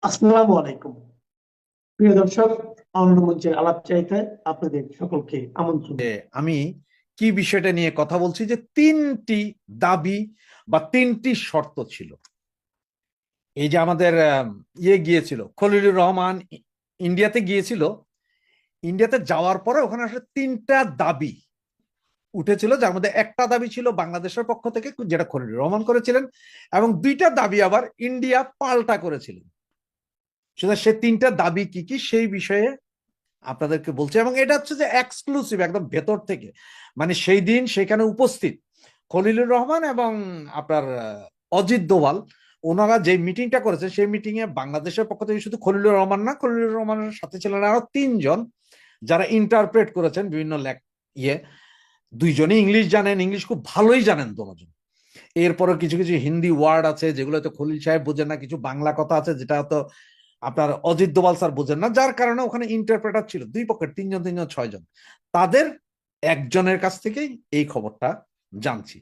আসসালামু আলাইকুম। প্রিয় দর্শক, আনন্দ মঞ্চের আলাপ চাইতে আপনাদের সকলকে আমন্ত্রণ। আমি কি বিষয়টা নিয়ে কথা বলছি যে তিনটি দাবি বা তিনটি শর্ত ছিল। এই যে আমাদের গিয়েছিল খলিলুর রহমান, ইন্ডিয়াতে গিয়েছিল। ইন্ডিয়াতে যাওয়ার পরে ওখানে আসলে তিনটা দাবি উঠেছিল, যার মধ্যে একটা দাবি ছিল বাংলাদেশের পক্ষ থেকে, যেটা খলিলুর রহমান করেছিলেন, এবং দুইটা দাবি আবার ইন্ডিয়া পাল্টা করেছিলেন। সুতরাং সে তিনটা দাবি কি কি সেই বিষয়ে আপনাদেরকে বলছি, এবং এটা হচ্ছে যে এক্সক্লুসিভ, একদম ভেতর থেকে, মানে সেই দিন সেখানে উপস্থিত খলিলুর রহমান এবং আপনার অজিত দোভাল, ওনারা যে মিটিংটা করেছে সেই মিটিং এ বাংলাদেশের পক্ষ থেকে শুধু খলিলুর রহমান না, খলিলুর রহমানের সাথে ছিলেন আরো তিনজন যারা ইন্টারপ্রেট করেছেন বিভিন্ন ইয়ে। দুইজনই ইংলিশ জানেন, ইংলিশ খুব ভালোই জানেন দুজন। এরপরে কিছু কিছু হিন্দি ওয়ার্ড আছে যেগুলো হয়তো খলিল সাহেব বোঝেন না, কিছু বাংলা কথা আছে যেটা হয়তো আপনার অজিত দোভাল স্যার বোঝেন না, যার কারণে ওখানে ইন্টারপ্রেটার ছিল দুই পক্ষের তিনজন তিনজন ছয়জন। তাদের একজনের কাছ থেকেই এই খবরটা জানছি।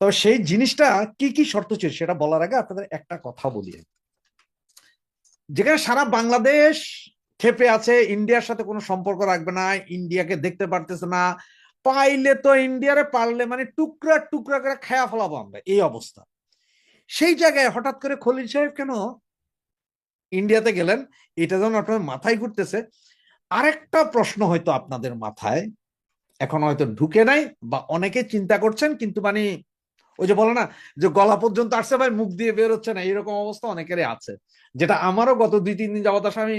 তবে সেই জিনিসটা কি কি শর্ত ছিল সেটা বলার আগে আপনাদের একটা কথা বলি। যেখানে সারা বাংলাদেশ ক্ষেপে আছে, ইন্ডিয়ার সাথে কোনো সম্পর্ক রাখবে না, ইন্ডিয়াকে দেখতে পারতেছে না, পাইলে তো ইন্ডিয়ারে পারলে মানে টুকরা টুকরা করে খেয়া ফেলাবো আমরা, এই অবস্থা। সেই জায়গায় হঠাৎ করে খলিল সাহেব কেন ইন্ডিয়াতে গেলেন, এটা যেন আপনার মাথায় ঘুরতেছে। আরেকটা প্রশ্ন হয়তো আপনাদের মাথায় এখন হয়তো ঢুকে নাই, বা অনেকে চিন্তা করছেন, কিন্তু মানে ওই যে বলে না যে গলা পর্যন্ত আসছে ভাই মুখ দিয়ে বের হচ্ছে না, এরকম অবস্থা অনেকেরই আছে, যেটা আমারও গত 2-3 দিন যাবত আসলে আমি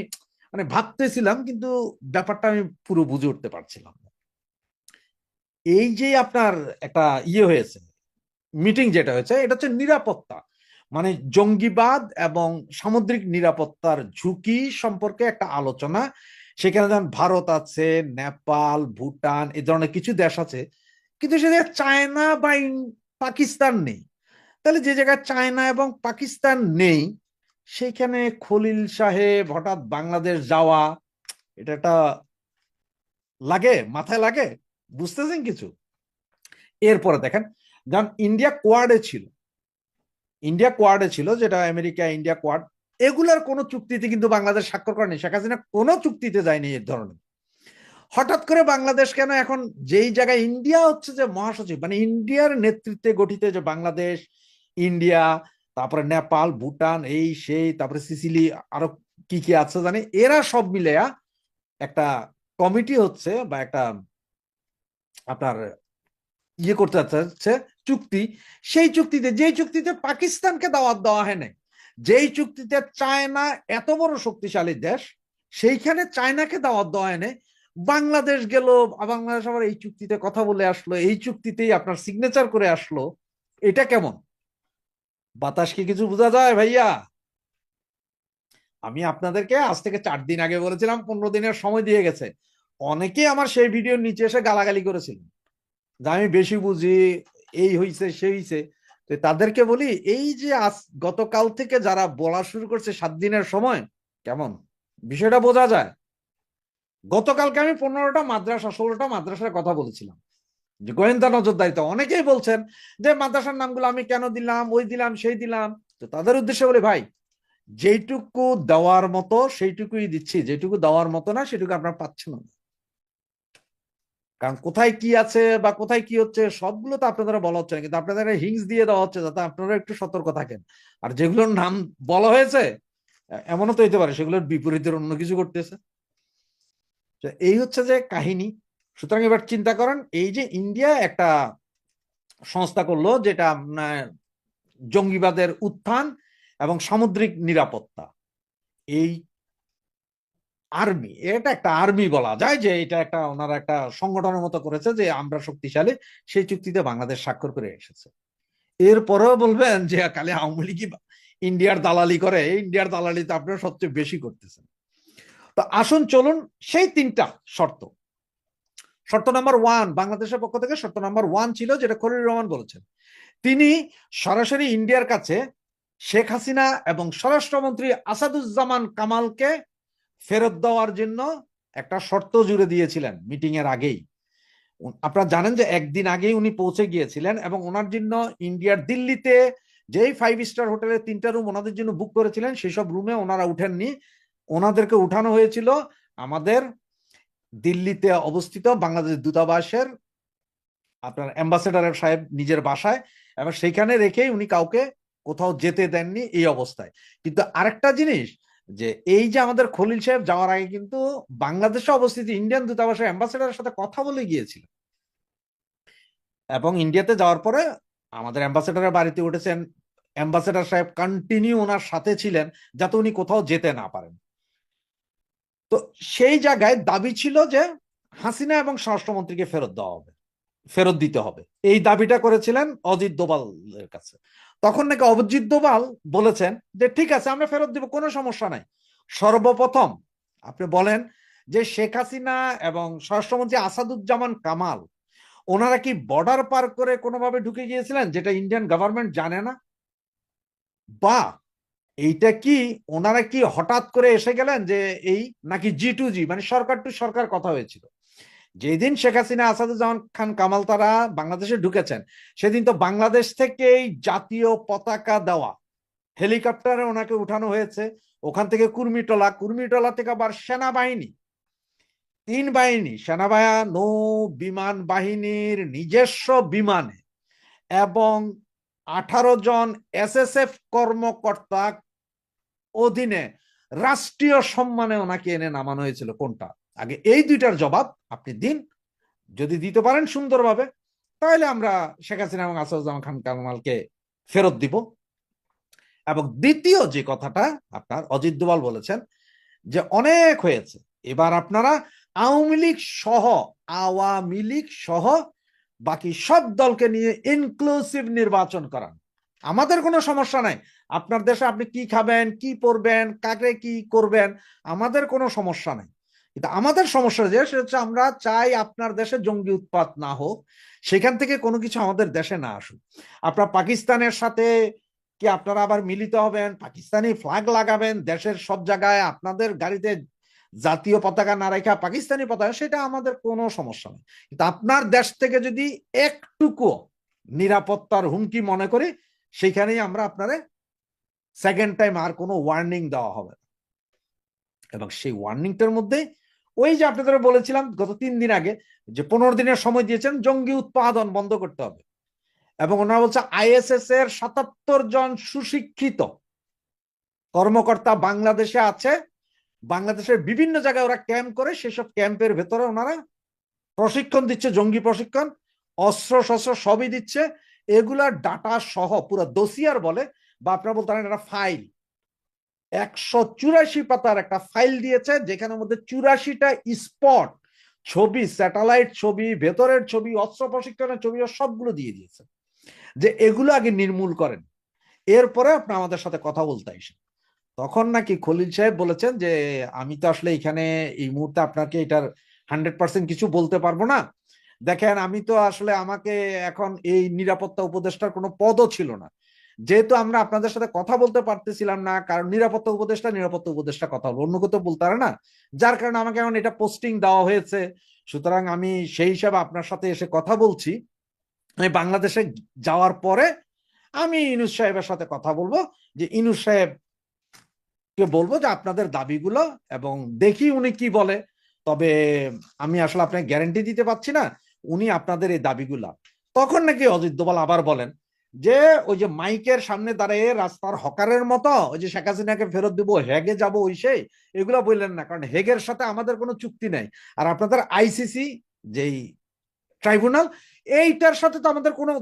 মানে ভাবতেছিলাম, কিন্তু ব্যাপারটা আমি পুরো বুঝে উঠতে পারছিলাম না। এই যে আপনার একটা হয়েছে, মিটিং যেটা হয়েছে, এটা হচ্ছে নিরাপত্তা, মানে জঙ্গিবাদ এবং সামুদ্রিক নিরাপত্তার ঝুঁকি সম্পর্কে একটা আলোচনা। সেখানে যেমন ভারত আছে, নেপাল, ভুটান, এই ধরনের কিছু দেশ আছে, কিন্তু সে জায়গায় চায়না বা পাকিস্তান নেই। তাহলে যে জায়গায় চায়না এবং পাকিস্তান নেই, সেখানে খলিল সাহেব হঠাৎ বাংলাদেশ যাওয়া, এটা একটা লাগে, মাথায় লাগে, বুঝতেছেন কিছু? এরপরে দেখেন, যেমন ইন্ডিয়া কোয়াডে ছিল, যেটা আমেরিকা ইন্ডিয়া কোয়াড, এগুলার কোনো চুক্তিতে কিন্তু বাংলাদেশ স্বাক্ষর করেনি, শেখ হাসিনা কোনো চুক্তিতে যায়নি এর ধরনের। হঠাৎ করে বাংলাদেশ কেন এখন, যেই জায়গায় ইন্ডিয়া হচ্ছে যে মহাসচিব, মানে ইন্ডিয়ার নেতৃত্বে গঠিত যে বাংলাদেশ, ইন্ডিয়া, তারপরে নেপাল, ভুটান, এই সেই, তারপরে সিসিলি, আরো কি কি আছে জানি, এরা সব মিলে একটা কমিটি হচ্ছে, বা একটা আপনার করতে চাচ্ছে চুক্তি। সেই চুক্তিতে, যেই চুক্তিতে পাকিস্তানকে দাওয়াত দেওয়া হয় নাই, যেই চুক্তিতে চায়না এত বড় শক্তিশালী দেশ, সেইখানে চায়নাকে দাওয়াত দেওয়া হয় নাই, বাংলাদেশ গেল, বাংলাদেশ আবার এই চুক্তিতে কথা বলে আসলো, এই চুক্তিতেই আপনার সিগনেচার করে আসলো। এটা কেমন? বাতাস কি কিছু বোঝা যায় ভাইয়া? আমি আপনাদেরকে আজ থেকে 4 দিন আগে বলেছিলাম 15 দিনের সময় দিয়ে গেছে। অনেকে আমার সেই ভিডিওর নিচে এসে গালাগালি করেছিল যে আমি বেশি বুঝি, এই হইছে সেই হইছে। তো তাদেরকে বলি, এই যে আজ গতকাল থেকে যারা বলা শুরু করছে 7 দিনের সময়, কেমন বিষয়টা বোঝা যায়? গতকালকে আমি 15টা মাদ্রাসা, 16টা মাদ্রাসার কথা বলেছিলাম যে গোয়েন্দা নজরদারিতে, অনেকেই বলছেন যে মাদ্রাসার নামগুলো আমি কেন দিলাম, ওই দিলাম সেই দিলাম। তো তাদের উদ্দেশ্যে বলি, ভাই, যেইটুকু দেওয়ার মতো সেইটুকুই দিচ্ছি, যেটুকু দেওয়ার মতো না সেটুকু আপনারা পাচ্ছেন না। কারণ কোথায় কি আছে বা কোথায় কি হচ্ছে সবগুলো তো আপনাদের বলা হচ্ছে না, কিন্তু আপনাদের হিংস দিয়ে দেওয়া হচ্ছে যাতে আপনারা একটু সতর্ক থাকেন। আর যেগুলোর নাম বলা হয়েছে, এমনও তো হইতে পারে সেগুলোর বিপরীতের অন্য কিছু করতেছে। এই হচ্ছে যে কাহিনী। সুতরাং এবার চিন্তা করেন, এই যে ইন্ডিয়া একটা সংস্থা করলো, যেটা আপনার জঙ্গিবাদের উত্থান এবং সামুদ্রিক নিরাপত্তা, এই আর্মি, এটা একটা আর্মি বলা যায়, যে এটা একটা ওনারা একটা সংগঠনের মতো করেছে যে আমরা শক্তিশালী, সেই চুক্তিতে বাংলাদেশ স্বাক্ষর করে এসেছে। এরপরেও বলবেন যে খালি আওয়ামী লীগই ইন্ডিয়ার দালালি করে, ইন্ডিয়ার দালালি তো আপনারা সবচেয়ে বেশি করতেছেন। তো আসুন চলুন সেই তিনটা শর্ত। শর্ত নাম্বার 1, বাংলাদেশের পক্ষ থেকে শর্ত নাম্বার 1 ছিল, যেটা খলিলুর রহমান বলেছেন, তিনি সরাসরি ইন্ডিয়ার কাছে শেখ হাসিনা এবং স্বরাষ্ট্রমন্ত্রী আসাদুজ্জামান কামালকে ফেরত দেওয়ার জন্য একটা শর্ত জুড়ে দিয়েছিলেন মিটিং এর আগেই। আপনারা জানেন যে একদিন আগেই উনি পৌঁছে গিয়েছিলেন, এবং ওনার জন্য ইন্ডিয়ার দিল্লিতে যেই 5 স্টার হোটেলে 3টা রুম ওনাদের জন্য বুক করেছিলেন সেসব রুমে ওনারা উঠেননি, ওনাদেরকে উঠানো হয়েছিল আমাদের দিল্লিতে অবস্থিত বাংলাদেশ দূতাবাসের আপনার অ্যাম্বাসেডারের সাহেব নিজের বাসায়, এবং সেইখানে রেখেই উনি কাউকে কোথাও যেতে দেননি এই অবস্থায়। কিন্তু আরেকটা জিনিস, যে এই যে আমাদের খলিল সাহেব যাওয়ার আগে কিন্তু বাংলাদেশে অবস্থিত ইন্ডিয়ান দূতাবাসের অ্যাম্বাসেডারের সাথে কথা বলে গিয়েছিল, এবং ইন্ডিয়াতে যাওয়ার পরে আমাদের অ্যাম্বাসেডারের বাড়িতে উঠেছেন, অ্যাম্বাসেডার সাহেব কন্টিনিউ ওনার সাথে ছিলেন যাতে উনি কোথাও যেতে না পারেন। তো সেই জায়গায় দাবি ছিল যে হাসিনা এবং স্বরাষ্ট্রমন্ত্রীকে ফেরত দিতে হবে, এই দাবিটা করেছিলেন অজিত দোভালের কাছে। তখন নাকি অজিত দোভাল বলেছেন যে ঠিক আছে আমরা ফেরত দিব, কোনো সমস্যা নাই। সর্বপ্রথম আপনি বলেন যে শেখ হাসিনা এবং স্বরাষ্ট্রমন্ত্রী আসাদুজ্জামান কামাল ওনারা কি বর্ডার পার করে কোনোভাবে ঢুকে গিয়েছিলেন যেটা ইন্ডিয়ান গভর্নমেন্ট জানে না? বা এইটা কি ওনারা কি হঠাৎ করে এসে গেলেন যে এই, নাকি G2G মানে সরকার টু সরকার কথা হয়েছিল? যেদিন শেখ হাসিনা আসাদুজ্জামান খান কামাল তারা বাংলাদেশে ঢুকেছেন সেদিন তো বাংলাদেশ থেকেই জাতীয় পতাকা দেওয়া হেলিকপ্টারে ওনাকে উঠানো হয়েছে, ওখান থেকে কুর্মিটোলা থেকে আবার সেনাবাহিনী, 3 বাহিনী সেনাবাহিনী, নৌ বিমান বাহিনীর নিজস্ব বিমানে এবং 18 জন SSF কর্মকর্তা অধীনে রাষ্ট্রীয় সম্মানে ওনাকে এনে নামানো হয়েছিল। কোনটা আগে? এই দুইটার জবাব আপনি দিন, যদি দিতে পারেন সুন্দরভাবে তাহলে আমরা শেখ হাসিনা এবং আসাদুজ্জামান খান কামালকে ফেরত দিব। এবং দ্বিতীয় যে কথাটা আপনার অজিত দোভাল বলেছেন যে অনেক হয়েছে, এবার আপনারা আওয়ামী লীগ সহ বাকি সব দলকে নিয়ে ইনক্লুসিভ নির্বাচন করান, আমাদের কোনো সমস্যা নাই। আপনার দেশে আপনি কি খাবেন, কি পরবেন, কাকে কি করবেন, আমাদের কোনো সমস্যা নাই। কিন্তু আমাদের সমস্যা যে সেটা হচ্ছে আমরা চাই আপনার দেশে জঙ্গি উৎপাত না হোক, সেখান থেকে কোনো কিছু আমাদের দেশে না আসুক। আপনার পাকিস্তানের সাথে কি আপনারা আবার মিলিত হবেন, পাকিস্তানি ফ্ল্যাগ লাগাবেন দেশের সব জায়গায়, আপনাদের গাড়িতে জাতীয় পতাকা না রেখা পাকিস্তানি পতাকা, সেটা আমাদের কোনো সমস্যা নেই। কিন্তু আপনার দেশ থেকে যদি একটুকু নিরাপত্তার হুমকি মনে করি সেখানেই আমরা আপনারে সেকেন্ড টাইম আর কোনো ওয়ার্নিং দেওয়া হবে। এবং সেই ওয়ার্নিংটার মধ্যে ওই যে আপনাদের বলেছিলাম গত 3 দিন আগে যে 15 দিনের সময় দিয়েছেন জঙ্গি উৎপাদন বন্ধ করতে হবে, এবং ওনারা বলছে ISS এর 77 জন সুশিক্ষিত কর্মকর্তা বাংলাদেশে আছে, বাংলাদেশের বিভিন্ন জায়গায় ওরা ক্যাম্প করে, সেসব ক্যাম্পের ভেতরে ওনারা প্রশিক্ষণ দিচ্ছে, জঙ্গি প্রশিক্ষণ, অস্ত্র শস্ত্র সবই দিচ্ছে। এগুলার ডাটা সহ পুরো দোসিয়ার বলে, বা আপনারা বলতে পারেন একটা ফাইল, 184 পাতার একটা ফাইল দিয়েছে যেখানের মধ্যে 84টা স্পট ছবি, স্যাটেলাইট ছবি, ভেতরের ছবি, অস্ত্র প্রশিক্ষণের ছবি সবগুলো দিয়ে দিয়েছে যে এগুলো আগে নির্মূল করেন, এরপরে আপনি আমাদের সাথে কথা বলতে আসেন। তখন নাকি খলিল সাহেব বলেছেন যে আমি তো আসলে এখানে এই মুহূর্তে আপনাকে এটার 100% কিছু বলতে পারবো না, দেখেন আমি তো আসলে আমাকে এখন এই নিরাপত্তা উপদেষ্টার কোনো পদও ছিল না, যেহেতু আমরা আপনাদের সাথে কথা বলতে পারতেছিলাম না, কারণ নিরাপত্তা উপদেষ্টা কথা বলবো, অন্য কোথাও বলতে পারে না, যার কারণে আমাকে এখন এটা পোস্টিং দেওয়া হয়েছে। সুতরাং আমি সেই হিসাবে আপনার সাথে এসে কথা বলছি, আমি বাংলাদেশে যাওয়ার পরে আমি ইউনূস সাহেবের সাথে কথা বলবো, যে ইউনূস সাহেব কে বলবো যে আপনাদের দাবিগুলো, এবং দেখি উনি কি বলে। তবে আমি আসলে আপনাকে গ্যারান্টি দিতে পারছি না উনি আপনাদের এই দাবিগুলা। তখন নাকি অজিত দোভাল আবার বলেন যে ওই যে মাইকের সামনে দাঁড়িয়ে রাস্তার হকারের মতো ওই যে শেখ হাসিনাকে ফেরত দিব, হেগে যাব, ওই সেই এগুলা বললেন না, কারণ হেগের সাথে আমাদের কোনো চুক্তি নাই, আর আপনাদের ICC যেই ট্রাইব্যুনাল এইটার সাথে তো আমাদের কোনো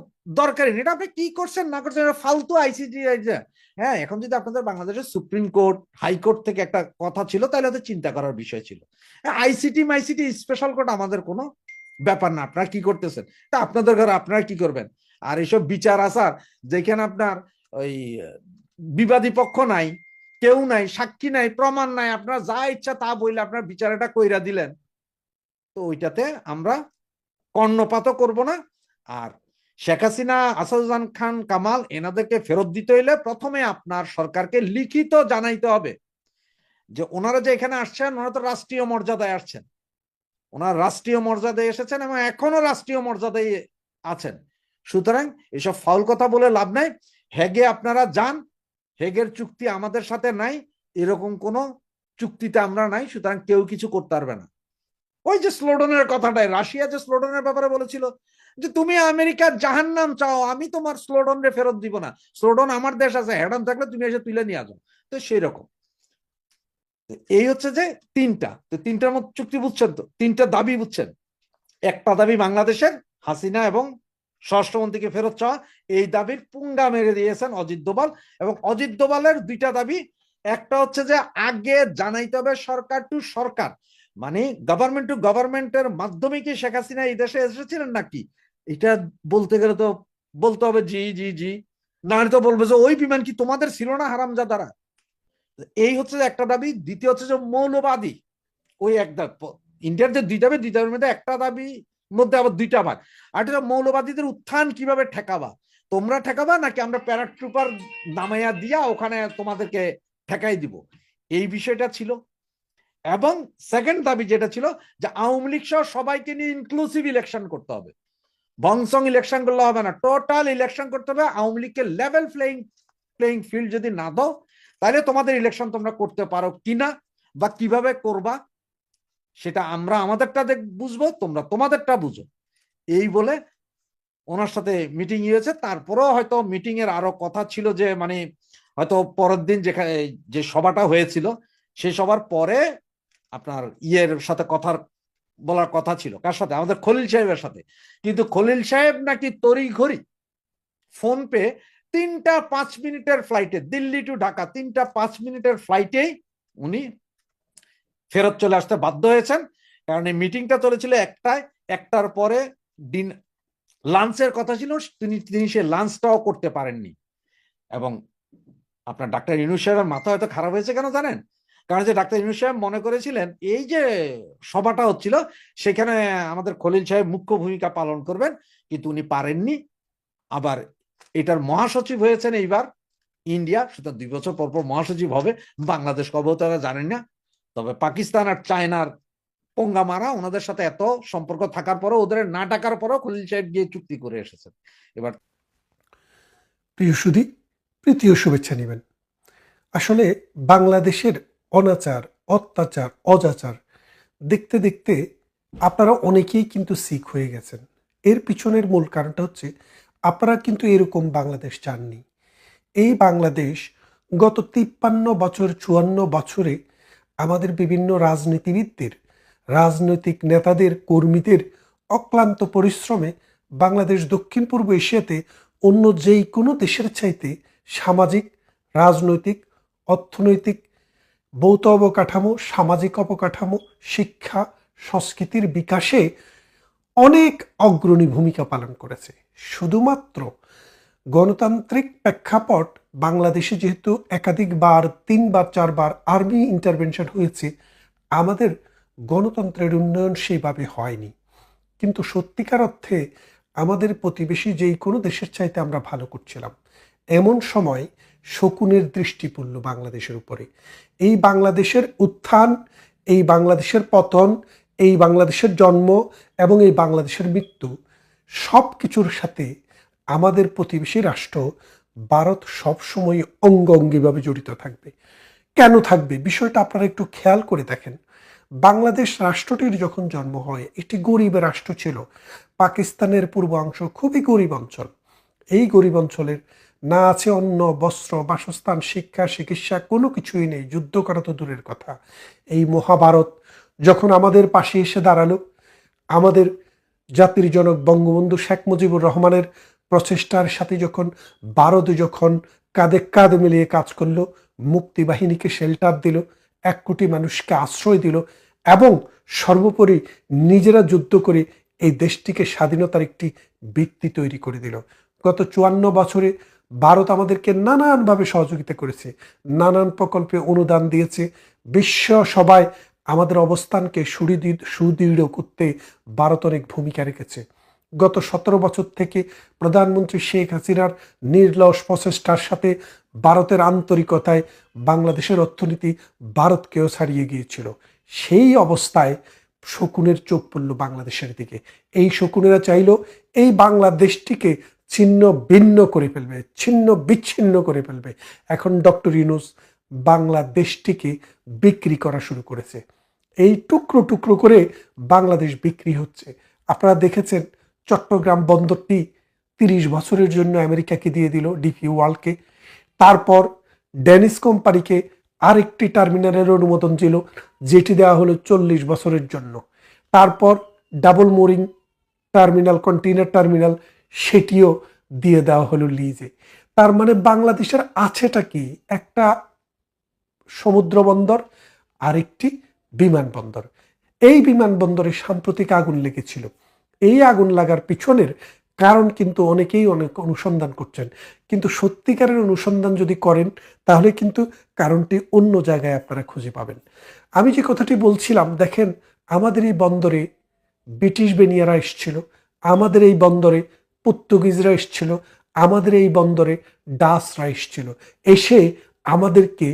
দরকারই নেই, এটা আপনি কি করছেন না করছেন ফালতু ICC। হ্যাঁ, এখন যদি আপনাদের বাংলাদেশের সুপ্রিম কোর্ট হাইকোর্ট থেকে একটা কথা ছিল তাহলে হয়তো চিন্তা করার বিষয় ছিল। ICT স্পেশাল কোর্ট আমাদের কোনো ব্যাপার না, আপনারা কি করতেছেন তা আপনাদের ঘরে আপনারা কি করবেন। আর এইসব বিচার আচার যেখানে আপনার ওই বিবাদী পক্ষ নাই, কেউ নাই, সাক্ষী নাই, প্রমাণ নাই, আপনারা যা ইচ্ছা তা বললে আপনার বিচারটা কইরা দিলেন, তো ওইটাতে আমরা কর্ণপাতও করব না। আর শেখ হাসিনা, আসাদুজ্জামান খান কামাল এনাদেরকে ফেরত দিতে হইলে প্রথমে আপনার সরকারকে লিখিত জানাইতে হবে যে ওনারা যে এখানে আসছেন ওনারা তো রাষ্ট্রীয় মর্যাদায় আসছেন, ওনারা রাষ্ট্রীয় মর্যাদায় এসেছেন এবং এখনো রাষ্ট্রীয় মর্যাদায় আছেন। সুতরাং এসব ফাউল কথা বলে লাভ নাই। হেগে আপনারা যান, হেগের চুক্তি আমাদের সাথে নাই, এরকম কোন চুক্তিতে আমরা নাই, সুতরাং কেউ কিছু করতে পারবে না। ওই যে স্লোডনের কথাটাই, রাশিয়া যে স্লোডনের ব্যাপারে বলেছিল যে তুমি আমেরিকার জাহান্নাম চাও, আমি তোমার স্লোডন রে ফেরত দিব না, স্লোডন আমার দেশ আছে, হ্যাডন থাকলে তুমি এসে তুলে নিয়ে আসো। তো সেই রকম এই হচ্ছে যে তিনটার মধ্যে চুক্তি বুঝছেন তো, তিনটা দাবি বুঝছেন। একটা দাবি বাংলাদেশের হাসিনা এবং স্বরাষ্ট্রমন্ত্রীকে ফেরত চাওয়া, এই দাবির পুঙ্গা মেরে দিয়েছেন অজিত দোভাল। এবং অজিত দোভালের দুইটা দাবি, একটা হচ্ছে যে আগে জানাইতে হবে সরকার টু সরকার, মানে গভর্নমেন্ট টু গভর্নমেন্টের মাধ্যমে কি শেখ হাসিনা এই দেশে এসেছিলেন নাকি, এটা বলতে গেলে তো বলতে হবে জি জি জি, না তো বলবে যে ওই বিমান কি তোমাদের ছিল না হারামজাদারা। এই হচ্ছে যে একটা দাবি। দ্বিতীয় হচ্ছে যে মৌলবাদী, ওই একটা ইন্ডিয়ার যে দুই দাবি, দুই দাবির মধ্যে একটা দাবি মধ্যে আবার দুইটা ভাগ। আর এটা মৌলবাদীদের উত্থান কিভাবে ঠেকাবা, তোমরা ঠেকাবা নাকি আমরা প্যারাট্রুপার নামাইয়া দিয়া ওখানে তোমাদেরকে ঠেকাই দিব, এই বিষয়টা ছিল। এবং সেকেন্ড দাবি যেটা ছিল যে আওয়ামী লীগ সহ সবাইকে নিয়ে ইনক্লুসিভ ইলেকশন করতে হবে, বংসং ইলেকশন করলে হবে না, টোটাল ইলেকশন করতে হবে। আওয়ামী লীগকে লেভেল প্লেইং ফিল্ড যদি না দাও, তাহলে তোমাদের ইলেকশন তোমরা করতে পারো কিনা বা কিভাবে করবা সেটা আমরা আমাদেরটা বুঝবো, তোমরা তোমাদেরটা বুঝো, এই বলে ওনার সাথে মিটিং হয়েছে। তারপরেও হয়তো মিটিং এর আরো কথা ছিল, যে মানে হয়তো পরের দিন যেখানে যে সভাটা হয়েছিল সেই সভার পরে আপনার ইয়ের সাথে বলার কথা ছিল, কার সাথে, আমাদের খলিল সাহেবের সাথে। কিন্তু খলিল সাহেব নাকি তড়িঘড়ি ফোন পে 3টা 5 মিনিটের ফ্লাইটে, দিল্লি টু ঢাকা 3টা 5 মিনিটের ফ্লাইটেই উনি ফেরত চলে আসতে বাধ্য হয়েছেন। কারণ এই মিটিংটা চলেছিল একটার পরে লাঞ্চের কথা ছিল, তিনি সে লাঞ্চটাও করতে পারেননি। এবং আপনার ডাক্তার ইউনূস সাহেবের মাথা হয়তো খারাপ হয়েছে কেন জানেন, কারণ যে ডাক্তার ইউনূস সাহেব মনে করেছিলেন এই যে সভাটা হচ্ছিল সেখানে আমাদের খলিল সাহেব মুখ্য ভূমিকা পালন করবেন, কিন্তু উনি পারেননি। আবার এটার মহাসচিব হয়েছেন এইবার ইন্ডিয়া, সুতরাং 2 বছর পর পর মহাসচিব হবে। বাংলাদেশ কবে তারা জানেন না, তবে পাকিস্তান আর চায়নার পঙ্গা মারা, ওনাদের সাথে এত সম্পর্ক থাকার পরেও, ওদের না ডাকার পরেও খলিল সাহেব গিয়ে চুক্তি করে এসেছেন। এবার প্রিয় সুধী, প্রীতীয় শুভেচ্ছা নেবেন। আসলে বাংলাদেশের অনাচার, অত্যাচার, অজাচার দেখতে দেখতে আপনারা অনেকেই কিন্তু শিখ হয়ে গেছেন। এর পিছনের মূল কারণটা হচ্ছে আপনারা কিন্তু এরকম বাংলাদেশ চাননি। এই বাংলাদেশ গত 53 বছর 54 বছরে আমাদের বিভিন্ন রাজনীতিবিদদের, রাজনৈতিক নেতাদের, কর্মীদের অক্লান্ত পরিশ্রমে বাংলাদেশ দক্ষিণ পূর্ব এশিয়াতে অন্য যেই কোনো দেশের চাইতে সামাজিক, রাজনৈতিক, অর্থনৈতিক, ভৌত অবকাঠামো, সামাজিক অবকাঠামো, শিক্ষা, সংস্কৃতির বিকাশে অনেক অগ্রণী ভূমিকা পালন করেছে। শুধুমাত্র গণতান্ত্রিক প্রেক্ষাপট বাংলাদেশে যেহেতু একাধিকবার 3 বার 4 বার আর্মি ইন্টারভেনশন হয়েছে, আমাদের গণতন্ত্রের উন্নয়ন সেইভাবে হয়নি। কিন্তু সত্যিকার অর্থে আমাদের প্রতিবেশী যেই কোনো দেশের চাইতে আমরা ভালো করছিলাম। এমন সময় শকুনের দৃষ্টি পড়ল বাংলাদেশের উপরে। এই বাংলাদেশের উত্থান, এই বাংলাদেশের পতন, এই বাংলাদেশের জন্ম এবং এই বাংলাদেশের মৃত্যু, সব কিছুর সাথে আমাদের প্রতিবেশী রাষ্ট্র ভারত সবসময় অঙ্গাঙ্গিভাবে জড়িত থাকবে। কেন থাকবে বিষয়টা আপনারা একটু খেয়াল করে দেখেন। বাংলাদেশ রাষ্ট্রটির যখন জন্ম হয়, এটি গরিব রাষ্ট্র ছিল। পাকিস্তানের পূর্বাংশ খুবই গরিব অঞ্চল। এই গরিব অঞ্চলের না আছে অন্ন, বস্ত্র, বাসস্থান, শিক্ষা, চিকিৎসা, কোনো কিছুই নেই, যুদ্ধ করা তো দূরের কথা। এই মহাভারত যখন আমাদের পাশে এসে দাঁড়ালো, আমাদের জাতির জনক বঙ্গবন্ধু শেখ মুজিবুর রহমানের প্রচেষ্টার সাথে যখন ভারত যখন কাঁধে কাঁধ মিলিয়ে কাজ করলো, মুক্তিবাহিনীকে শেল্টার দিল, 1 কোটি মানুষকে আশ্রয় দিল এবং সর্বোপরি নিজেরা যুদ্ধ করে এই দেশটিকে স্বাধীনতার একটি ভিত্তি তৈরি করে দিল। গত 54 বছরে ভারত আমাদেরকে নানানভাবে সহযোগিতা করেছে, নানান প্রকল্পে অনুদান দিয়েছে। বিশ্ব সবাই আমাদের অবস্থানকে সুদৃঢ় করতে ভারত অনেক ভূমিকা রেখেছে। গত 17 বছর থেকে প্রধানমন্ত্রী শেখ হাসিনার নির্লস প্রচেষ্টার সাথে ভারতের আন্তরিকতায় বাংলাদেশের অর্থনীতি ভারতকেও ছাড়িয়ে গিয়েছিল। সেই অবস্থায় শকুনের চোখ পড়ল বাংলাদেশের দিকে। এই শকুনেরা চাইল এই বাংলাদেশটিকে ছিন্ন ভিন্ন করে ফেলবে, ছিন্ন বিচ্ছিন্ন করে ফেলবে। এখন ডক্টর ইউনূস বাংলাদেশটিকে বিক্রি করা শুরু করেছে। এই টুকরো টুকরো করে বাংলাদেশ বিক্রি হচ্ছে। আপনারা দেখেছেন চট্টগ্রাম বন্দরটি 30 বছরের জন্য আমেরিকাকে দিয়ে দিল, ডিপি ওয়ার্ল্ডকে। তারপর ডেনিস কোম্পানিকে আরেকটি টার্মিনালের অনুমোদন ছিল, যেটি দেওয়া হলো 40 বছরের জন্য। তারপর double mooring terminal, container terminal, সেটিও দিয়ে দেওয়া হলো লিজে। তার মানে বাংলাদেশের আছেটা কি? একটা সমুদ্র বন্দর, আরেকটি বিমানবন্দর। এই বিমানবন্দরে সাম্প্রতিক আগুন লেগেছিল। এই আগুন লাগার পিছনের কারণ কিন্তু অনেকেই অনেক অনুসন্ধান করছেন, কিন্তু সত্যিকারের অনুসন্ধান যদি করেন তাহলে কিন্তু কারণটি অন্য জায়গায় আপনারা খুঁজে পাবেন। আমি যে কথাটি বলছিলাম, দেখেন আমাদের এই বন্দরে ব্রিটিশ বেনিয়ারা এসেছিল, আমাদের এই বন্দরে পর্তুগিজরা এসেছিল, আমাদের এই বন্দরে ডাচরা এসেছিল। এসে আমাদেরকে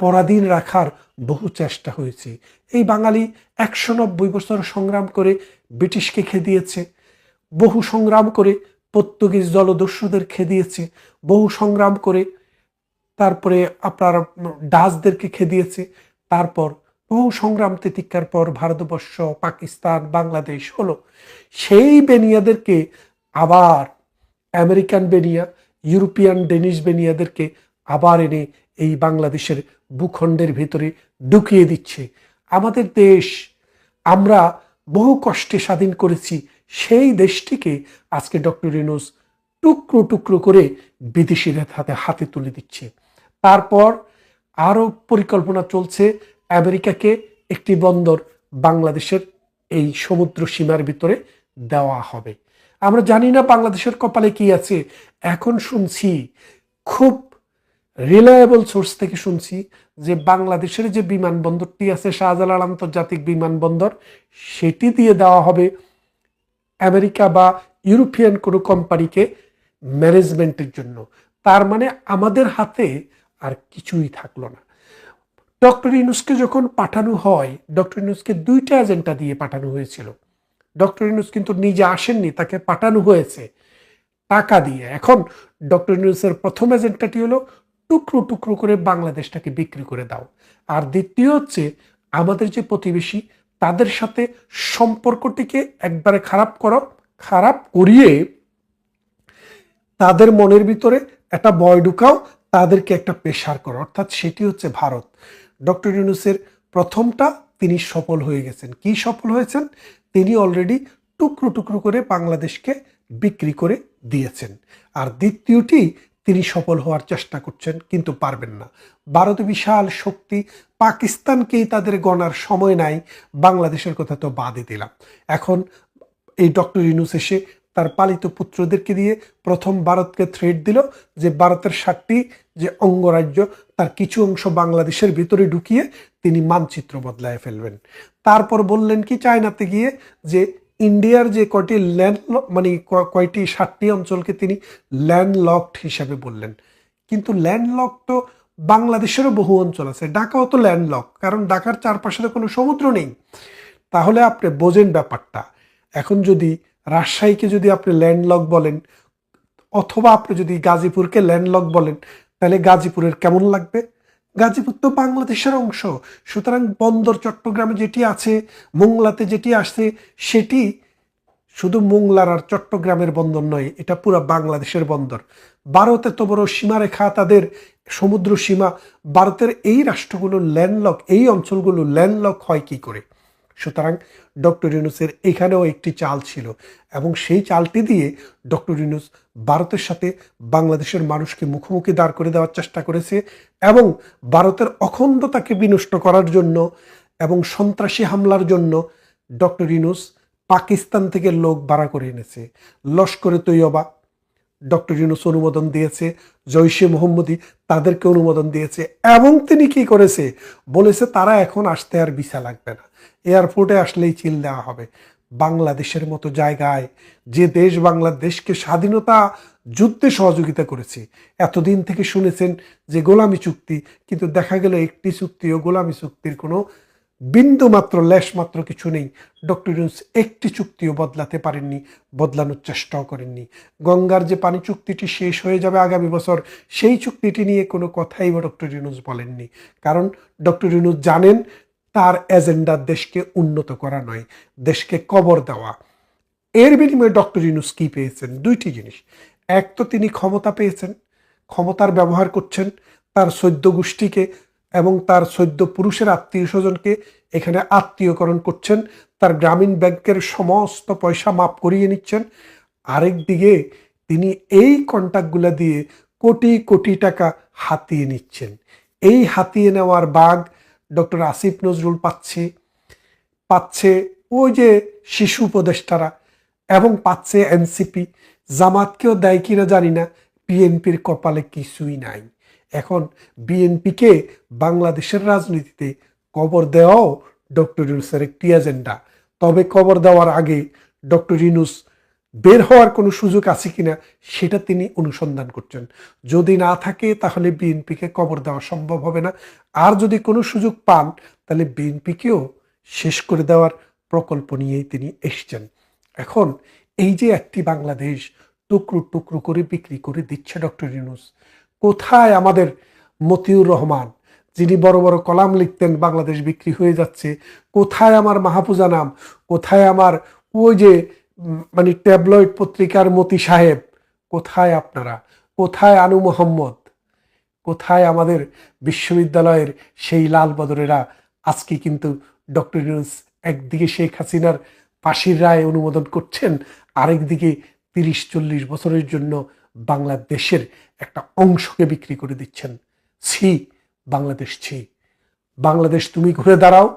পরাধীন রাখার বহু চেষ্টা হয়েছে। এই বাঙালি 190 বছর সংগ্রাম করে ব্রিটিশকে খেদিয়েছে, বহু সংগ্রাম করে পর্তুগিজ জলদস্যুদের খেদিয়েছে, বহু সংগ্রাম করে তারপরে আপনার ডাচদেরকে খেদিয়েছে। তারপর বহু সংগ্রাম তিতিক্ষার পর ভারতবর্ষ, পাকিস্তান, বাংলাদেশ হলো। সেই বেনিয়াদেরকে আবার আমেরিকান বেনিয়া, ইউরোপিয়ান ডেনিশ বেনিয়াদেরকে আবার এনে এই বাংলাদেশের ভূখণ্ডের ভিতরে ঢুকিয়ে দিচ্ছে। আমাদের দেশ আমরা বহু কষ্টে স্বাধীন করেছি, সেই দেশটিকে আজকে ডক্টর ইউনূস টুকরো টুকরো করে বিদেশিদের হাতে তুলে দিচ্ছে। তারপর আরও পরিকল্পনা চলছে, আমেরিকাকে একটি বন্দর বাংলাদেশের এই সমুদ্র সীমার ভিতরে দেওয়া হবে। আমরা জানি না বাংলাদেশের কপালে কি আছে। এখন শুনছি, খুব রিলায়েবল সোর্স থেকে শুনছি যে বাংলাদেশের যে বিমানবন্দরটি আছে শাহজালাল আন্তর্জাতিক বিমানবন্দর, সেটি দিয়ে দেওয়া হবে আমেরিকা বা ইউরোপিয়ান কোনো কোম্পানিকে ম্যানেজমেন্টের জন্য। তার মানে আমাদের হাতে আর কিছুই থাকলো না। ডক্টর ইউনূসকে যখন পাঠানো হয়, ডক্টর ইউনূসকে 2টা এজেন্ডা দিয়ে পাঠানো হয়েছিল। ডক্টর ইউনূস কিন্তু নিজে আসেননি, তাকে পাঠানো হয়েছে টাকা দিয়ে। এখন ডক্টর ইউনূসের প্রথম এজেন্ডাটি হলো টুকরো টুকরো করে বাংলাদেশটাকে বিক্রি করে দাও, আর দ্বিতীয় হচ্ছে আমাদের যে প্রতিবেশী তাদের সাথে সম্পর্কটিকে একবারে খারাপ করো, খারাপ করিয়ে তাদের মনের ভিতরে একটা ভয় ঢুকাও, তাদেরকে একটা প্রেশার করো, অর্থাৎ সেটি হচ্ছে ভারত। ডক্টর ইউনূসের প্রথমটা তিনি সফল হয়ে গেছেন। কি সফল হয়েছেন? তিনি অলরেডি টুকরো টুকরো করে বাংলাদেশকে বিক্রি করে দিয়েছেন। আর দ্বিতীয়টি তিনি সফল হওয়ার চেষ্টা করছেন, কিন্তু পারবেন না। ভারত বিশাল শক্তি, পাকিস্তানকেই তাদের গণার সময় নাই, বাংলাদেশের কথা তো বাদই দিলাম। এখন এই ডক্টর ইউনূস এসে তার পালিত পুত্রদেরকে দিয়ে প্রথম ভারতকে থ্রেট দিল যে ভারতের 7টি যে অঙ্গরাজ্য তার কিছু অংশ বাংলাদেশের ভিতরে ঢুকিয়ে তিনি মানচিত্র বদলায় ফেলবেন। তারপর বললেন কি চায়নাতে গিয়ে যে ইন্ডিয়ার যে কয়টি কয়টি 7টি অঞ্চলকে তিনি ল্যান্ডলকড হিসাবে বললেন। কিন্তু ল্যান্ডলক তো বাংলাদেশেরও বহু অঞ্চল আছে, ঢাকাও তো ল্যান্ডলক, কারণ ঢাকার চারপাশে তো কোনো সমুদ্র নেই। তাহলে আপনি বোঝেন ব্যাপারটা। এখন যদি রাজশাহীকে যদি আপনি ল্যান্ডলক বলেন, অথবা আপনি যদি গাজীপুরকে ল্যান্ডলক বলেন, তাহলে গাজীপুরের কেমন লাগবে? গাজীপুর তো বাংলাদেশের অংশ। সুতরাং বন্দর চট্টগ্রামে যেটি আছে, মোংলাতে যেটি আসছে, সেটি শুধু মোংলার আর চট্টগ্রামের বন্দর নয়, এটা পুরো বাংলাদেশের বন্দর। ভারত এত বড় সীমারেখা, তাদের সমুদ্র সীমা। ভারতের এই রাষ্ট্রগুলো ল্যান্ডলক, এই অঞ্চলগুলো ল্যান্ডলক হয় কি করে? সুতরাং ডক্টর ইউনূসের এখানেও একটি চাল ছিল, এবং সেই চালটি দিয়ে ডক্টর ইউনূস ভারতের সাথে বাংলাদেশের মানুষকে মুখোমুখি দাঁড় করে দেওয়ার চেষ্টা করেছে, এবং ভারতের অখণ্ডতাকে বিনষ্ট করার জন্য এবং সন্ত্রাসী হামলার জন্য ডক্টর ইউনূস পাকিস্তান থেকে লোক ভাড়া করে এনেছে। লস্করে তৈয়বা ডক্টর ইউনূস অনুমোদন দিয়েছে, জৈশে মোহাম্মদী তাদেরকে অনুমোদন দিয়েছে, এবং তিনি কি করেছে বলেছে তারা এখন আসতে আর ভিসা লাগবে না, এয়ারপোর্টে আসলেই চিল দেওয়া হবে। বাংলাদেশের মতো জায়গায়, যে দেশ বাংলাদেশকে স্বাধীনতা যুদ্ধে সহযোগিতা করেছে, এতদিন থেকে শুনেছেন যে গোলামি চুক্তি, কিন্তু দেখা গেল একটি চুক্তিও গোলামি চুক্তির কোনো বিন্দু মাত্র লেশ মাত্র কিছু নেই। ডক্টর ইউনূস একটি চুক্তিও বদলাতে পারেননি, বদলানোর চেষ্টাও করেননি। গঙ্গার যে পানি চুক্তিটি শেষ হয়ে যাবে আগামী বছর, সেই চুক্তিটি নিয়ে কোনো কথাই ডক্টর ইউনূস বলেননি। কারণ ডক্টর ইউনূস জানেন তার এজেন্ডা দেশকে উন্নত করা নয়, দেশকে কবর দেওয়া। এর বিনিময়ে ডক্টর ইউনূস কি পেয়েছেন? দুইটি জিনিস। এক তো তিনি ক্ষমতা পেয়েছেন, ক্ষমতার ব্যবহার করছেন তার সৈদ্য গোষ্ঠীকে এবং তার সৈদ্য পুরুষের আত্মীয় স্বজনকে এখানে আত্মীয়করণ করছেন, তার গ্রামীণ ব্যাংকের সমস্ত পয়সা মাফ করিয়ে নিচ্ছেন। আরেক দিকে তিনি এই কন্ট্রাক্টগুলো দিয়ে কোটি কোটি টাকা হাতিয়ে নিচ্ছেন। এই হাতিয়ে নেওয়ার বাগ ডক্টর আসিফ নজরুল পাচ্ছে ওই যে শিশু উপদেষ্টারা, এবং পাচ্ছে এনসিপি। জামাতকেও দেয় কিনা জানি না, বিএনপির কপালে কিছুই নাই। এখন বিএনপিকে বাংলাদেশের রাজনীতিতে কবর দেওয়াও ডক্টর ইউনূসের একটি এজেন্ডা। তবে কবর দেওয়ার আগে ডক্টর ইউনূস বের হওয়ার কোনো সুযোগ আছে কিনা সেটা তিনি অনুসন্ধান করছেন। যদি না থাকে তাহলে বিএনপিকে কবর দেওয়া সম্ভব হবে না। আর যদি কোনো সুযোগ পান তাহলে বিএনপিকেও শেষ করে দেওয়ার প্রকল্প নিয়েই তিনি এসছেন। এখন এই যে একটি বাংলাদেশ টুকরো টুকরো করে বিক্রি করে দিচ্ছে ডক্টর ইউনূস, কোথায় আমাদের মতিউর রহমান যিনি বড় বড় কলাম লিখতেন বাংলাদেশ বিক্রি হয়ে যাচ্ছে, কোথায় আমার মাহফুজা নাম, কোথায় আমার ওই যে মানে ট্যাবলয়েড পত্রিকার মতি সাহেব, কোথায় আপনারা, কোথায় আনু মোহাম্মদ, কোথায় আমাদের বিশ্ববিদ্যালয়ের সেই লাল বদরেরা? আজকে কিন্তু ডক্টর ইউনূস একদিকে শেখ হাসিনার ফাঁসির রায় অনুমোদন করছেন, আরেকদিকে 30-40 বছরের জন্য বাংলাদেশের একটা অংশকে বিক্রি করে দিচ্ছেন। ছি বাংলাদেশ, ছি বাংলাদেশ, তুমি ঘুরে দাঁড়াও,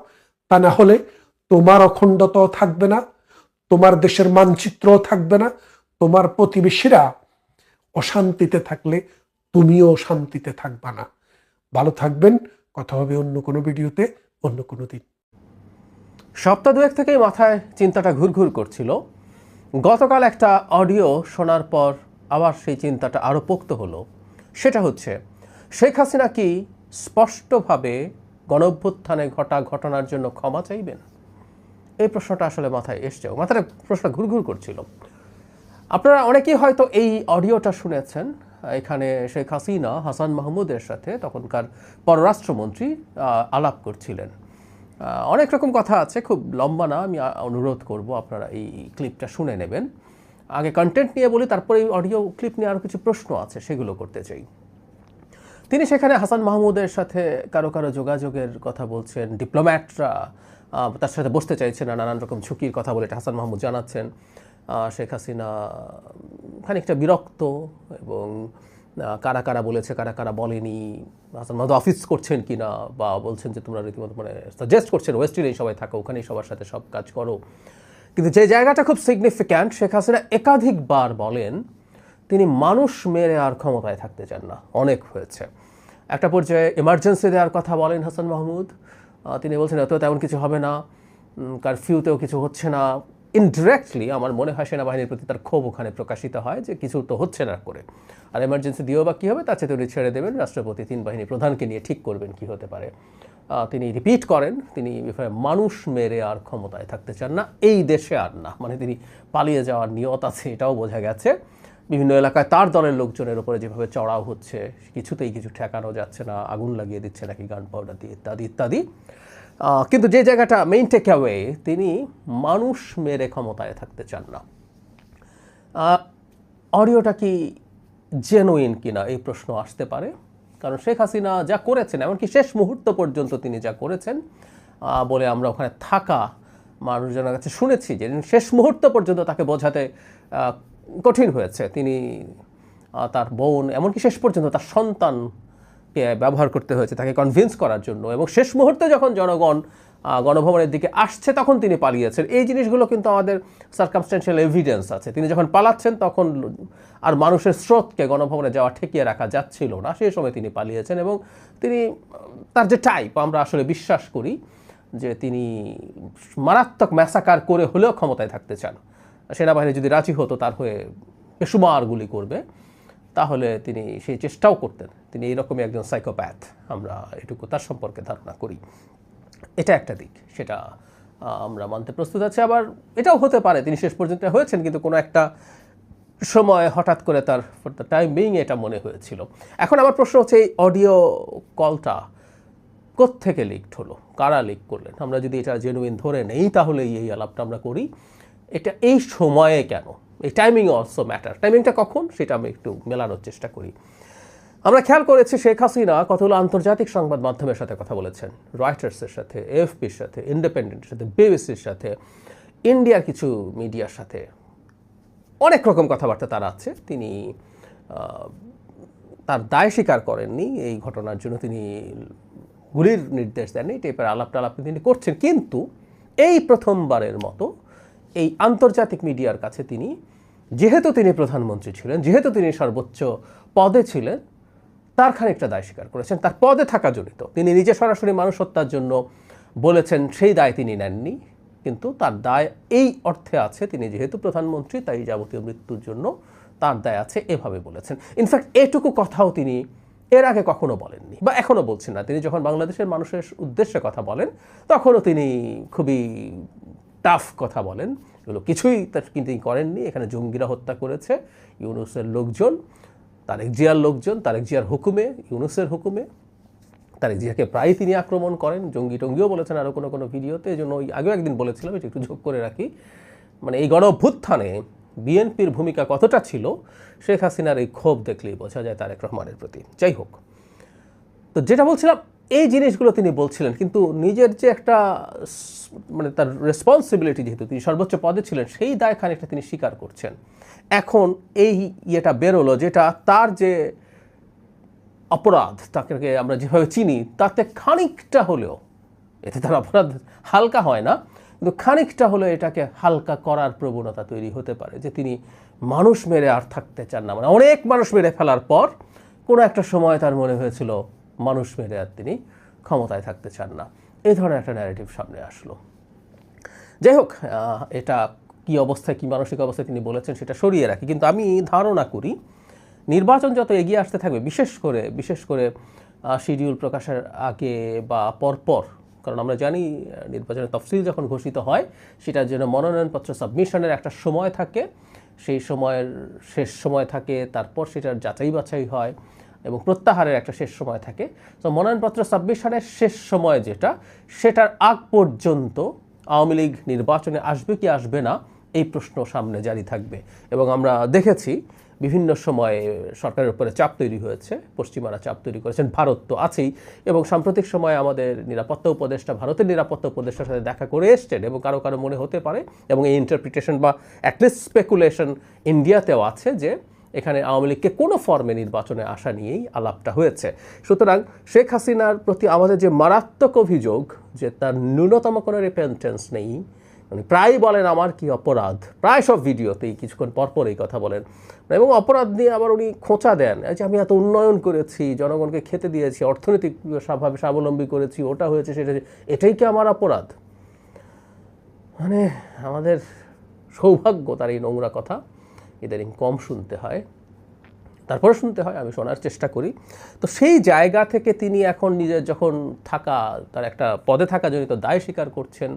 তা না হলে তোমার অখণ্ডতাও থাকবে না, তোমার দেশের মানচিত্রও থাকবে না। তোমার প্রতিবেশীরা অশান্তিতে থাকলে তুমিও শান্তিতে থাকবা না। ভালো থাকবেন, কথা হবে অন্য কোনো ভিডিওতে, অন্য কোনো দিন। সপ্তাহ দুয়েক থেকেই মাথায় চিন্তাটা ঘুরঘুর করছিল। গতকাল একটা অডিও শোনার পর আবার সেই চিন্তাটা আরও পোক্ত হলো। সেটা হচ্ছে, শেখ হাসিনা কি স্পষ্টভাবে গণঅভ্যুত্থানে ঘটা ঘটনার জন্য ক্ষমা চাইবেন? এই প্রশ্নটা আসলে মাথায় এসছে, মাথায় প্রশ্নটা ঘুরঘুর করছিল। আপনারা অনেকেই হয়তো এই অডিওটা শুনেছেন। এখানে শেখ হাসিনা হাসান মাহমুদের সাথে, তখনকার পররাষ্ট্রমন্ত্রী, আলাপ করছিলেন। অনেক রকম কথা আছে, খুব লম্বা না, আমি অনুরোধ করব আপনারা এই ক্লিপটা শুনে নেবেন। আগে কন্টেন্ট নিয়ে বলি, তারপরে এই অডিও ক্লিপ নিয়ে আরও কিছু প্রশ্ন আছে, সেগুলো করতে চাই। তিনি সেখানে হাসান মাহমুদের সাথে কারো কারো যোগাযোগের কথা বলছেন, ডিপ্লোম্যাটরা তার সাথে বসতে চাইছেন না, নানান রকম ঝুঁকির কথা বলে এটা হাসান মাহমুদ জানাচ্ছেন। শেখ হাসিনা খানিকটা বিরক্ত, এবং কারা কারা বলেছে কারা কারা বলেনি, হাসান মাহমুদ অফিস করছেন কিনা, বা বলছেন যে তোমরা রীতিমতো মানে সাজেস্ট করছেন ওয়েস্ট ইন্ডিয়ায় সবাই থাকো, ওখানেই সবার সাথে সব কাজ করো। কিন্তু যে জায়গাটা খুব সিগনিফিক্যান্ট, শেখ হাসিনা একাধিকবার বলেন তিনি মানুষ মেরে আর ক্ষমতায় থাকতে চান না, অনেক হয়েছে। একটা পর্যায়ে এমার্জেন্সি দেওয়ার কথা বলেন হাসান মাহমুদ। তিনি বলছেন এত তেমন কিছু হবে না, কারফিউতেও কিছু হচ্ছে না। ইনডিরেক্টলি আমার মনে হয় সেনাবাহিনীর প্রতি তার ক্ষোভ ওখানে প্রকাশিত হয় যে কিছু তো হচ্ছে না করে, আর এমার্জেন্সি দিয়েও বা কী হবে, তার চেয়ে উনি ছেড়ে দেবেন, রাষ্ট্রপতি 3 বাহিনী প্রধানকে নিয়ে ঠিক করবেন কি হতে পারে। তিনি রিপিট করেন তিনি মানুষ মেরে আর ক্ষমতায় থাকতে চান না, এই দেশে আর না, মানে তিনি পালিয়ে যাওয়ার নিয়ত আছে, এটাও বোঝা গেছে। বিভিন্ন এলাকায় তার দলের লোকজনের উপরে যেভাবে চড়াও হচ্ছে, কিছুতেই কিছু ঠেকানো যাচ্ছে না, আগুন লাগিয়ে দিচ্ছে নাকি গান পাউডার দিয়ে, ইত্যাদি ইত্যাদি। কিন্তু যে জায়গাটা মেইন টেক অ্যাওয়ে, তিনি মানুষ মেরে ক্ষমতায় থাকতে চান না। অডিওটা কি জেনুইন কিনা এই প্রশ্ন আসতে পারে, কারণ শেখ হাসিনা যা করেছেন, এমনকি শেষ মুহূর্ত পর্যন্ত তিনি যা করেছেন বলে আমরা ওখানে থাকা মানুষজনের কাছে শুনেছি যে শেষ মুহূর্ত পর্যন্ত তাকে বোঝাতে কঠিন হয়েছে। তিনি তার বোন, এমনকি শেষ পর্যন্ত তার সন্তানকে ব্যবহার করতে হয়েছে তাকে কনভিন্স করার জন্য, এবং শেষ মুহূর্তে যখন জনগণ গণভবনের দিকে আসছে তখন তিনি পালিয়েছেন। এই জিনিসগুলো কিন্তু আমাদের সার্কামস্ট্যান্সিয়াল এভিডেন্স আছে। তিনি যখন পালাচ্ছেন তখন আর মানুষের স্রোতকে গণভবনে যাওয়া ঠেকিয়ে রাখা যাচ্ছিল না, সেই সময় তিনি পালিয়েছেন। এবং তিনি তার যে টাইপ, আমরা আসলে বিশ্বাস করি যে তিনি মারাত্মক ম্যাসাকার করে হলেও ক্ষমতায় থাকতে চান। সেনাবাহিনী যদি রাজি হতো তার হয়ে বেসুমার গুলি করবে, তাহলে তিনি সেই চেষ্টাও করতেন। তিনি এইরকমই একজন সাইকোপ্যাথ, আমরা এটুকু তার সম্পর্কে ধারণা করি। এটা একটা দিক, সেটা আমরা মানতে প্রস্তুত আছি। আবার এটাও হতে পারে তিনি শেষ পর্যন্ত হয়েছেন, কিন্তু কোনো একটা সময় হঠাৎ করে তার ফর দ্য টাইম বিইং এটা মনে হয়েছিল। এখন আমার প্রশ্ন হচ্ছে, এই অডিও কলটা কোত্থেকে লিকড হলো, কারা লিক করলেন? আমরা যদি এটা জেনুইন ধরে নেই, তাহলে এই আলাপটা আমরা করি। এটা এই সময়ে কেন, এই টাইমিং অলসো ম্যাটার। টাইমিংটা কখন, সেটা আমি একটু মেলানোর চেষ্টা করি। আমরা খেয়াল করেছি শেখ হাসিনা কতগুলো আন্তর্জাতিক সংবাদ মাধ্যমের সাথে কথা বলেছেন, রয়টার্সের সাথে, এএফপির সাথে, ইন্ডিপেন্ডেন্টের সাথে, বিবিসির সাথে, ইন্ডিয়ার কিছু মিডিয়ার সাথে অনেক রকম কথাবার্তা তার আছে। তিনি তার দায় স্বীকার করেননি, এই ঘটনার জন্য তিনি গুলির নির্দেশ দেননি, টেপের আলাপ তিনি করছেন। কিন্তু এই প্রথমবারের মতো এই আন্তর্জাতিক মিডিয়ার কাছে তিনি, যেহেতু তিনি প্রধানমন্ত্রী ছিলেন, যেহেতু তিনি সর্বোচ্চ পদে ছিলেন, তার খানিকটা দায় স্বীকার করেছেন। তার পদে থাকা জড়িত, তিনি নিজে সরাসরি মানুষ হত্যার জন্য বলেছেন, সেই দায় তিনি নেননি। কিন্তু তার দায় এই অর্থে আছে, তিনি যেহেতু প্রধানমন্ত্রী, তাই যাবতীয় মৃত্যুর জন্য তার দায় আছে, এভাবে বলেছেন। ইনফ্যাক্ট এটুকু কথাও তিনি এর আগে কখনো বলেননি, বা এখনও বলছেন না। তিনি যখন বাংলাদেশের মানুষের উদ্দেশ্যে কথা বলেন, তখনও তিনি খুবই টাফ কথা বলেন, এগুলো কিছুই কিন্তু তিনি করেননি। এখানে জঙ্গিরা হত্যা করেছে, ইউনূসের লোকজন, তারেক জিয়ার লোকজন, তারেক জিয়ার হুকুমে, ইউনূসের হুকুমে। তারেক জিয়াকে প্রায় তিনি আক্রমণ করেন, টঙ্গিও বলেছেন আরও কোনো ভিডিওতে। এই জন্য ওই আগেও একদিন বলেছিলাম, এটা একটু যোগ করে রাখি। মানে এই গণ অভ্যুত্থানে বিএনপির ভূমিকা কতটা ছিল, শেখ হাসিনার এই ক্ষোভ দেখলেই বোঝা যায় তারেক রহমানের প্রতি। যাই হোক, তো যেটা বলছিলাম, এই জিনিসগুলো তিনি বলছিলেন, কিন্তু নিজের যে একটা মানে তার রেসপন্সিবিলিটি, যেহেতু তিনি সর্বোচ্চ পদে ছিলেন, সেই দায় খানিকটা তিনি স্বীকার করছেন। এখন এই ইয়েটা বেরোলো, যেটা তার যে অপরাধ, তাকে আমরা যেভাবে চিনি, তাতে খানিকটা হলেও, এতে তার অপরাধ হালকা হয় না, কিন্তু খানিকটা হলেও এটাকে হালকা করার প্রবণতা তৈরি হতে পারে, যে তিনি মানুষ মেরে আর থাকতে চান না। মানে অনেক মানুষ মেরে ফেলার পর কোনো একটা সময় তার মনে হয়েছিল মানুষ মেরে আর তিনি ক্ষমতায় থাকতে চান না। এই ধরনের একটা ন্যারেটিভ সামনে আসলো। যাই হোক, এটা কি অবস্থায়, কি মানসিক অবস্থায় তিনি বলেছেন সেটা সরিয়ে রাখি, কিন্তু আমি ধারণা করি নির্বাচন যত এগিয়ে আসতে থাকবে, বিশেষ করে শিডিউল প্রকাশের আগে বা পরপর, কারণ আমরা জানি নির্বাচনের তফসিল যখন ঘোষিত হয়, সেটার জন্য মনোনয়নপত্র সাবমিশনের একটা সময় থাকে, সেই সময়ের শেষ সময় থাকে, তারপর সেটার যাচাই বাছাই হয় এবং প্রত্যাহারের একটা শেষ সময় থাকে। তো মনোনয়নপত্র সাবমিশনের শেষ সময় যেটা, সেটার আগ পর্যন্ত আওয়ামী লীগ নির্বাচনে আসবে কি আসবে না, এই প্রশ্ন সামনে জারি থাকবে। এবং আমরা দেখেছি বিভিন্ন সময়ে সরকারের উপরে চাপ তৈরি হয়েছে, পশ্চিমারা চাপ তৈরি করেছেন, ভারত তো আছেই, এবং সাম্প্রতিক সময়ে আমাদের নিরাপত্তা উপদেষ্টা ভারতের নিরাপত্তা উপদেষ্টার সাথে দেখা করে এসছেন, এবং কারো মনে হতে পারে, এবং এই ইন্টারপ্রিটেশন বা অ্যাটলিস্ট স্পেকুলেশন ইন্ডিয়াতেও আছে, যে এখানে আওয়ামী লীগকে কোনো ফর্মে নির্বাচনে আসা নিয়েই আলাপটা হয়েছে। সুতরাং শেখ হাসিনার প্রতি আমাদের যে মারাত্মক অভিযোগ, যে তার ন্যূনতম কোনো রিপেন্টেন্স নেই, মানে প্রায় বলেন আমার কি অপরাধ, প্রায় সব ভিডিওতেই কিছুক্ষণ পরপর এই কথা বলেন, এবং অপরাধ নিয়ে আবার উনি খোঁচা দেন, যে আমি এত উন্নয়ন করেছি, জনগণকে খেতে দিয়েছি, অর্থনৈতিক স্বাভাবে স্বাবলম্বী করেছি, ওটা হয়েছে সেটা, এটাই কি আমার অপরাধ? মানে আমাদের সৌভাগ্য তার এই নোংরা কথা ইদানিং কম শুনতে হয়, তারপরে শুনতে হয়, আমি শোনার চেষ্টা করি। তো সেই জায়গা থেকে তিনি এখন নিজের যখন তার একটা পদে থাকা জনিত দায় স্বীকার করছেন,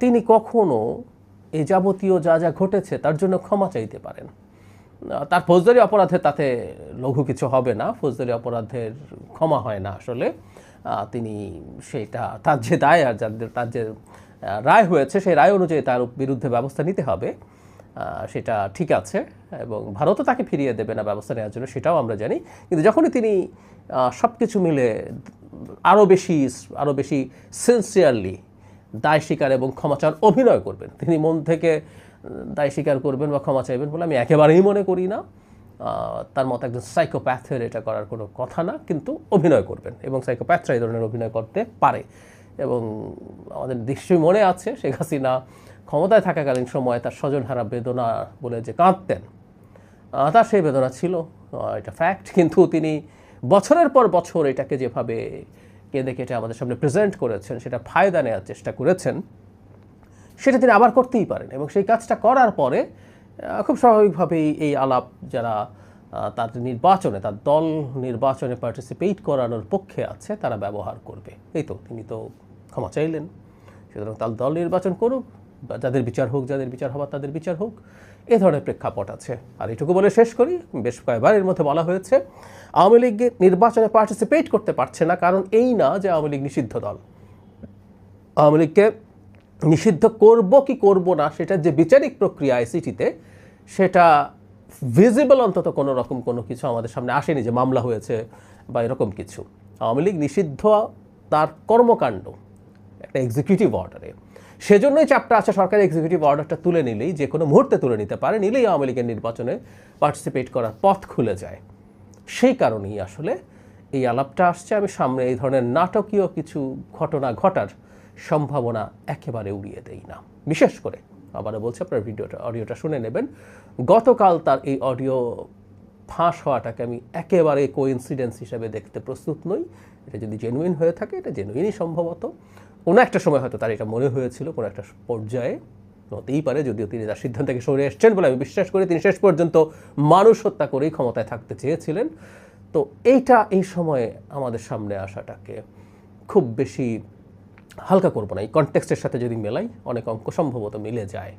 তিনি কখনো এই যাবতীয় যা ঘটেছে তার জন্য ক্ষমা চাইতে পারেন। তার ফৌজদারি অপরাধে তাতে লঘু কিছু হবে না, ফৌজদারি অপরাধের ক্ষমা হয় না আসলে। তিনি সেটা তার যে দায় আর তার যে রায় হয়েছে, সেই রায় অনুযায়ী তার বিরুদ্ধে ব্যবস্থা নিতে হবে, সেটা ঠিক আছে, এবং ভারতও তাকে ফিরিয়ে দেবে না ব্যবস্থা নেওয়ার জন্য, সেটাও আমরা জানি। কিন্তু যখনই তিনি সব কিছু মিলে আরও বেশি সিনসিয়ারলি দায় স্বীকার এবং ক্ষমা চাওয়ার অভিনয় করবেন, তিনি মন থেকে দায় স্বীকার করবেন বা ক্ষমা চাইবেন বলে আমি একেবারেই মনে করি না। তার মতো একজন সাইকোপ্যাথের এটা করার কোনো কথা না, কিন্তু অভিনয় করবেন, এবং সাইকোপ্যাথরা এই ধরনের অভিনয় করতে পারে। এবং আমাদের নিশ্চয়ই মনে আছে শেখ হাসিনা ক্ষমতায় থাকাকালীন সময় তার স্বজনহারা বেদনা বলে যে কাঁদতেন, তার সেই বেদনা ছিল, এটা ফ্যাক্ট। কিন্তু তিনি বছরের পর বছর এটাকে যেভাবে কেঁদে কেটে আমাদের সামনে প্রেজেন্ট করেছেন, সেটা ফায়দা নেওয়ার চেষ্টা করেছেন, সেটা তিনি আবার করতেই পারেন। এবং সেই কাজটা করার পরে খুব স্বাভাবিকভাবেই এই আলাপ যারা তার নির্বাচনে, তার দল নির্বাচনে পার্টিসিপেট করানোর পক্ষে আছে, তারা ব্যবহার করবে। এই তো তিনি তো ক্ষমা চাইলেন। সুতরাং তার দল নির্বাচন করুক, বা যাদের বিচার হোক, যাদের বিচার হবার তাদের বিচার হোক, এ ধরনের প্রেক্ষাপট আছে। আর এটুকু বলে শেষ করি, বেশ কয়েকবার এর মধ্যে বলা হয়েছে আওয়ামী লীগ নির্বাচনে পার্টিসিপেট করতে পারছে না, কারণ এই না যে আওয়ামী লীগ নিষিদ্ধ দল। আওয়ামী লীগকে নিষিদ্ধ করব কি করব না সেটা যে বিচারিক প্রক্রিয়া আইসিটিতে, সেটা ভিজিবল অন্তত কোনো রকম কোনো কিছু আমাদের সামনে আসেনি যে মামলা হয়েছে বা এরকম কিছু। আওয়ামী লীগ নিষিদ্ধ তার কর্মকাণ্ড একটা এক্সিকিউটিভ অর্ডারে, সেজন্যই চাপটা আছে সরকারি এক্সিকিউটিভ অর্ডারটা তুলে নিলেই, যে কোনো মুহূর্তে তুলে নিতে পারে, নিলেই আওয়ামী লীগের নির্বাচনে পার্টিসিপেট করার পথ খুলে যায়। সেই কারণেই আসলে এই আলাপটা আসছে। আমি সামনে এই ধরনের নাটকীয় কিছু ঘটনা ঘটার সম্ভাবনা একেবারে উড়িয়ে দেই না। বিশেষ করে আবারও বলছি, আপনার অডিওটা শুনে নেবেন। গতকাল তার এই অডিও ফাঁস হওয়াটাকে আমি একেবারে কোইন্সিডেন্স হিসেবে দেখতে প্রস্তুত নই। এটা যদি জেনুইন হয়ে থাকে, এটা জেনুইনই সম্ভবত। কোনো একটা সময় হয়তো তার এটা মনে হয়েছিল, কোনো একটা পর্যায়ে হতেই পারে, যদিও তিনি তার সিদ্ধান্ত থেকে সরে এসছেন বলে আমি বিশ্বাস করি। তিনি শেষ পর্যন্ত মানুষ হত্যা করেই ক্ষমতায় থাকতে চেয়েছিলেন। তো এইটা এই সময়ে আমাদের সামনে আসাটাকে খুব বেশি হালকা করবো না। এই কনটেক্সটের সাথে যদি মেলাই, অনেক অঙ্ক সম্ভবত মিলে যায়।